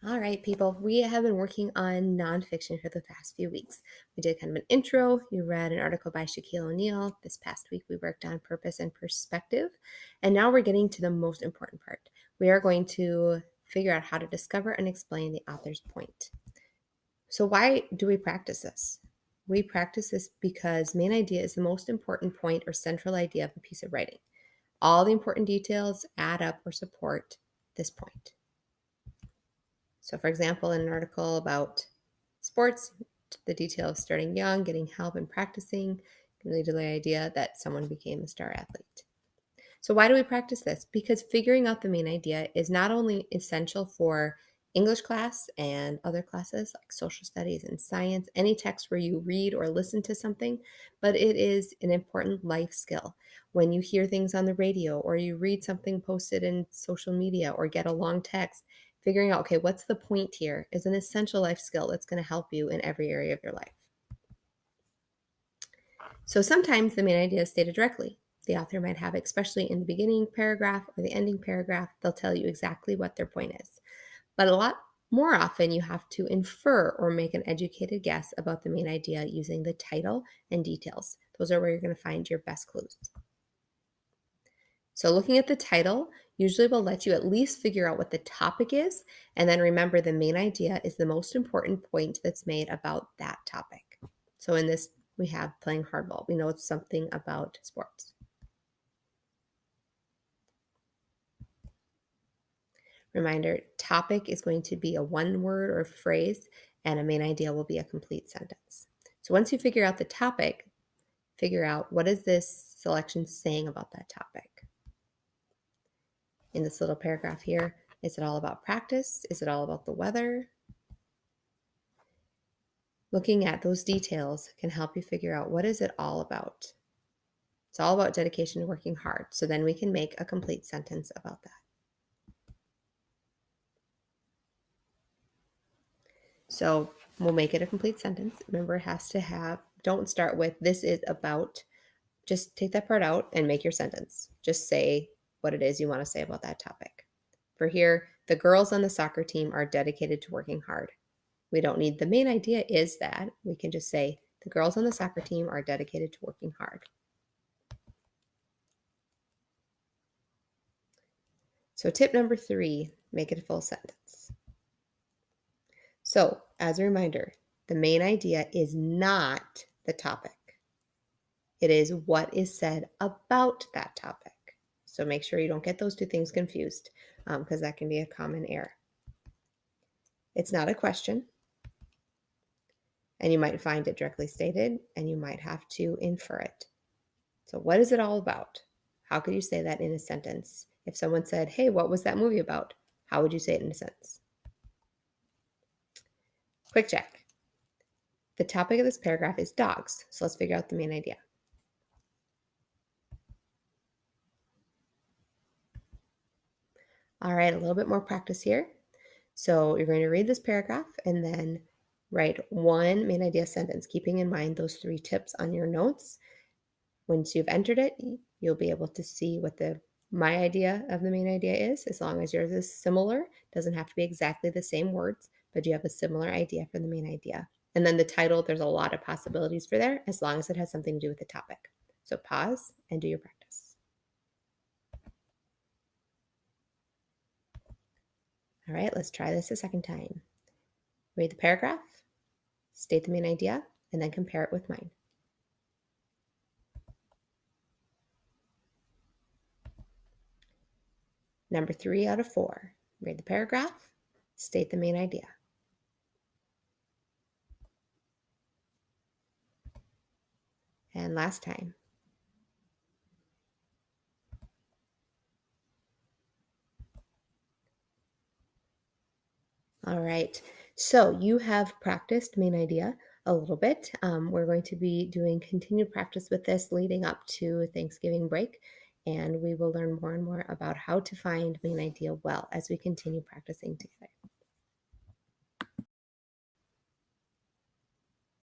All right, people, we have been working on nonfiction for the past few weeks. We did kind of an intro. You read an article by Shaquille O'Neal. This past week, we worked on purpose and perspective. And now we're getting to the most important part. We are going to figure out how to discover and explain the author's point. So, why do we practice this? We practice this because main idea is the most important point or central idea of a piece of writing. All the important details add up or support this point. So, for example, in an article about sports, the detail of starting young, getting help, and practicing can lead to the idea that someone became a star athlete. So, why do we practice this? Because figuring out the main idea is not only essential for English class and other classes like social studies and science, any text where you read or listen to something, but it is an important life skill. When you hear things on the radio or you read something posted in social media or get a long text, figuring out, okay, what's the point here is an essential life skill that's going to help you in every area of your life. So sometimes the main idea is stated directly. The author might have, especially in the beginning paragraph or the ending paragraph, they'll tell you exactly what their point is. But a lot more often, you have to infer or make an educated guess about the main idea using the title and details. Those are where you're going to find your best clues. So looking at the title usually will let you at least figure out what the topic is, and then remember the main idea is the most important point that's made about that topic. So in this, we have playing hardball. We know it's something about sports. Reminder, topic is going to be a one word or phrase, and a main idea will be a complete sentence. So once you figure out the topic, figure out what is this selection saying about that topic. In this little paragraph here, is it all about practice? Is it all about the weather? Looking at those details can help you figure out what is it all about. It's all about dedication and working hard. So then we can make a complete sentence about that. So we'll make it a complete sentence. Remember, it has to have, don't start with this is about. Just take that part out and make your sentence. Just say what it is you want to say about that topic. For here, the girls on the soccer team are dedicated to working hard. We don't need the main idea is that. We can just say the girls on the soccer team are dedicated to working hard. So tip number 3, make it a full sentence. So as a reminder, the main idea is not the topic. It is what is said about that topic. So make sure you don't get those two things confused because that can be a common error. It's not a question, and you might find it directly stated, and you might have to infer it. So what is it all about? How could you say that in a sentence? If someone said, hey, what was that movie about? How would you say it in a sentence? Quick check. The topic of this paragraph is dogs, so let's figure out the main idea. All right, a little bit more practice here. So you're going to read this paragraph and then write one main idea sentence, keeping in mind those 3 tips on your notes. Once you've entered it, you'll be able to see what my idea of the main idea is, as long as yours is similar. Doesn't have to be exactly the same words, but you have a similar idea for the main idea. And then the title, there's a lot of possibilities for there, as long as it has something to do with the topic. So pause and do your practice. All right, let's try this a second time. Read the paragraph, state the main idea, and then compare it with mine. Number 3 out of 4. Read the paragraph, state the main idea. And last time. All right, so you have practiced main idea a little bit. We're going to be doing continued practice with this leading up to Thanksgiving break, and we will learn more and more about how to find main idea well as we continue practicing together.